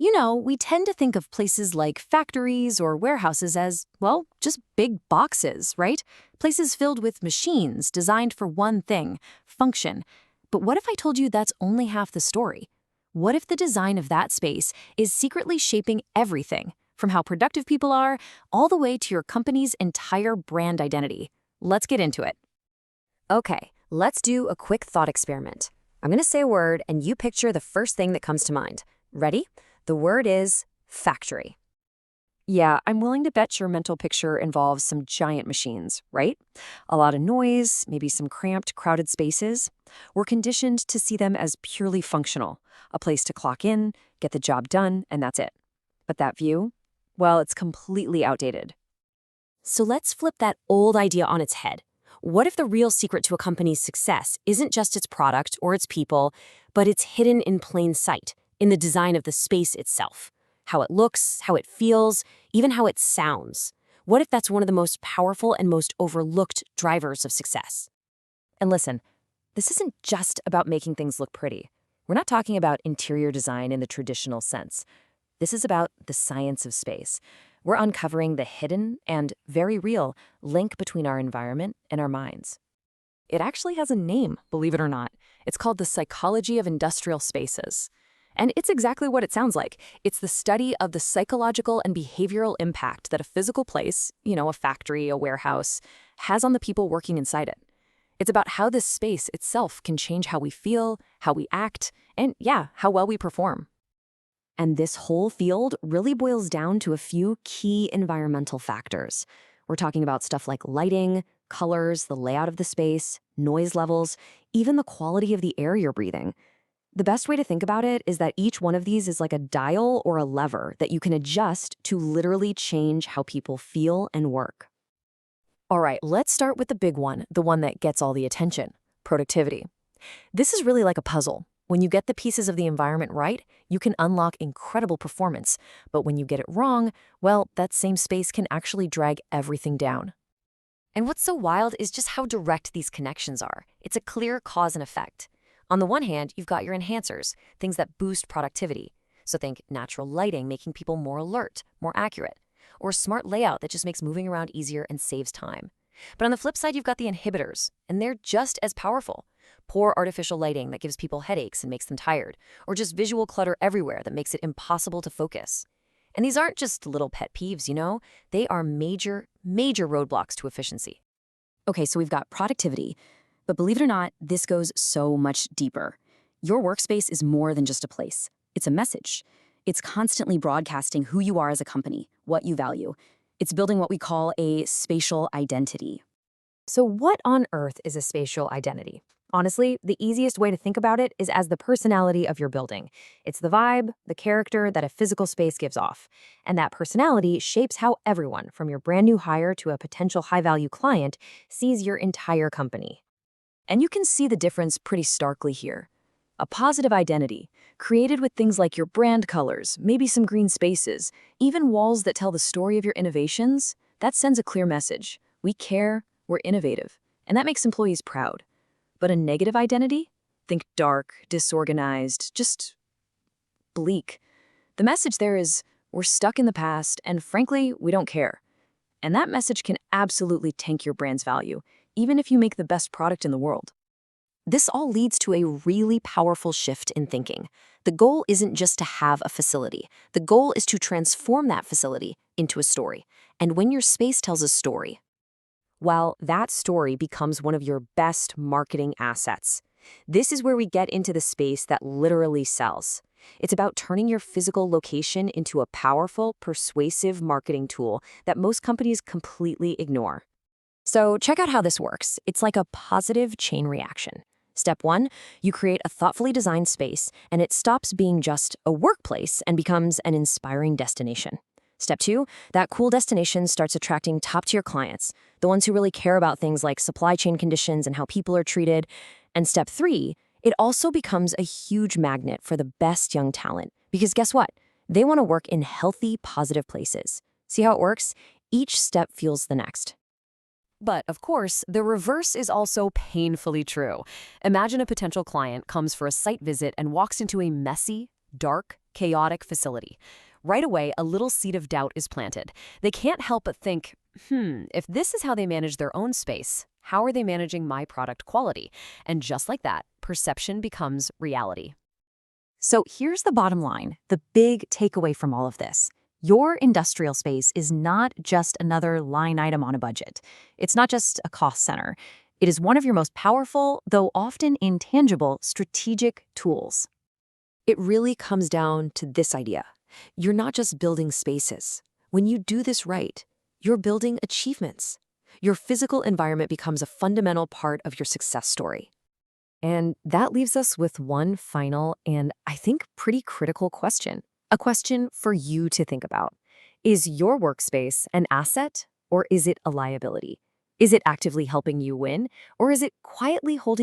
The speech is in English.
We tend to think of places like factories or warehouses as, well, just big boxes, right? Places filled with machines designed for one thing, function. But what if I told you that's only half the story? What if the design of that space is secretly shaping everything, from how productive people are, all the way to your company's entire brand identity? Let's get into it. Okay, let's do a quick thought experiment. I'm going to say a word, and you picture the first thing that comes to mind. Ready? The word is factory. Yeah, I'm willing to bet your mental picture involves some giant machines, right? A lot of noise, maybe some cramped, crowded spaces. We're conditioned to see them as purely functional, a place to clock in, get the job done, and that's it. But that view? Well, it's completely outdated. So let's flip that old idea on its head. What if the real secret to a company's success isn't just its product or its people, but it's hidden in plain sight, in the design of the space itself? How it looks, how it feels, even how it sounds. What if that's one of the most powerful and most overlooked drivers of success? And listen, this isn't just about making things look pretty. We're not talking about interior design in the traditional sense. This is about the science of space. We're uncovering the hidden and very real link between our environment and our minds. It actually has a name, believe it or not. It's called the psychology of industrial spaces. And it's exactly what it sounds like. It's the study of the psychological and behavioral impact that a physical place, a factory, a warehouse, has on the people working inside it. It's about how this space itself can change how we feel, how we act, and how well we perform. And this whole field really boils down to a few key environmental factors. We're talking about stuff like lighting, colors, the layout of the space, noise levels, even the quality of the air you're breathing. The best way to think about it is that each one of these is like a dial or a lever that you can adjust to literally change how people feel and work. All right, let's start with the big one, the one that gets all the attention: productivity. This is really like a puzzle. When you get the pieces of the environment right, you can unlock incredible performance. But when you get it wrong, well, that same space can actually drag everything down. And what's so wild is just how direct these connections are. It's a clear cause and effect. On the one hand, you've got your enhancers, things that boost productivity. So think natural lighting making people more alert, more accurate, or a smart layout that just makes moving around easier and saves time. But on the flip side, you've got the inhibitors, and they're just as powerful. Poor artificial lighting that gives people headaches and makes them tired, or just visual clutter everywhere that makes it impossible to focus. And these aren't just little pet peeves, they are major, major roadblocks to efficiency. Okay, so we've got productivity, but believe it or not, this goes so much deeper. Your workspace is more than just a place. It's a message. It's constantly broadcasting who you are as a company, what you value. It's building what we call a spatial identity. So what on earth is a spatial identity? Honestly, the easiest way to think about it is as the personality of your building. It's the vibe, the character that a physical space gives off. And that personality shapes how everyone, from your brand new hire to a potential high-value client, sees your entire company. And you can see the difference pretty starkly here. A positive identity, created with things like your brand colors, maybe some green spaces, even walls that tell the story of your innovations, that sends a clear message. We care, we're innovative, and that makes employees proud. But a negative identity? Think dark, disorganized, just bleak. The message there is, we're stuck in the past, and frankly, we don't care. And that message can absolutely tank your brand's value, even if you make the best product in the world. This all leads to a really powerful shift in thinking. The goal isn't just to have a facility. The goal is to transform that facility into a story. And when your space tells a story, well, that story becomes one of your best marketing assets. This is where we get into the space that literally sells. It's about turning your physical location into a powerful, persuasive marketing tool that most companies completely ignore. So check out how this works. It's like a positive chain reaction. Step 1, you create a thoughtfully designed space, and it stops being just a workplace and becomes an inspiring destination. Step 2, that cool destination starts attracting top-tier clients, the ones who really care about things like supply chain conditions and how people are treated. And step 3, it also becomes a huge magnet for the best young talent. Because guess what? They want to work in healthy, positive places. See how it works? Each step fuels the next. But, of course, the reverse is also painfully true. Imagine a potential client comes for a site visit and walks into a messy, dark, chaotic facility. Right away, a little seed of doubt is planted. They can't help but think, if this is how they manage their own space, how are they managing my product quality? And just like that, perception becomes reality. So here's the bottom line, the big takeaway from all of this. Your industrial space is not just another line item on a budget. It's not just a cost center. It is one of your most powerful, though often intangible, strategic tools. It really comes down to this idea. You're not just building spaces. When you do this right, you're building achievements. Your physical environment becomes a fundamental part of your success story. And that leaves us with one final and I think pretty critical question. A question for you to think about. Is your workspace an asset or is it a liability? Is it actively helping you win or is it quietly holding